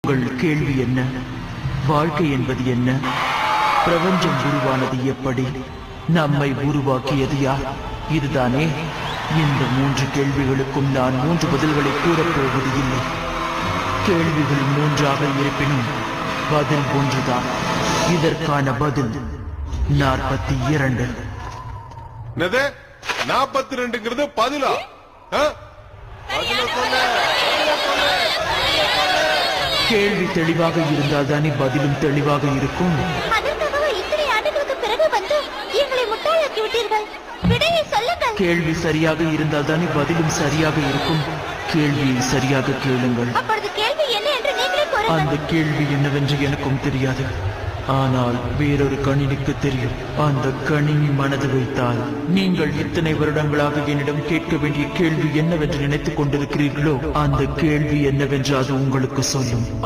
உங்கள் கேள்வி என்ன? வாழ்க்கை என்பது என்ன? பிரபஞ்சம் உருவானது எப்படி? நம்மை உருவாக்கியது யார்? இதுதானே. இந்த 3 கேள்விகளுக்கும் நான் 3 பதில்களை கூறப்போவது இல்லை. கேள்விகள் 3ஆக இருப்பினும் பதில் ஒன்றுதான். இதற்கான பதில் 42. 42ங்கிறது பதிலா? கேள்வி தெளிவாக இருந்தால் தானே பதிலும் தெளிவாக இருக்கும். கேள்வி சரியாக இருந்தால் தானே பதிலும் சரியாக இருக்கும். கேள்வியை சரியாக கேளுங்கள். அந்த கேள்வி என்னவென்று எனக்கும் தெரியாது, ஆனால் வேறொரு கணினிக்கு தெரியும். அந்த கணினி மனது வைத்தால் நீங்கள் இத்தனை வருடங்களாக என்னிடம் கேட்க வேண்டிய கேள்வி என்னவென்று நினைத்துக் கொண்டிருக்கிறீர்களோ அந்த கேள்வி என்னவென்று அது உங்களுக்கு சொல்லும்.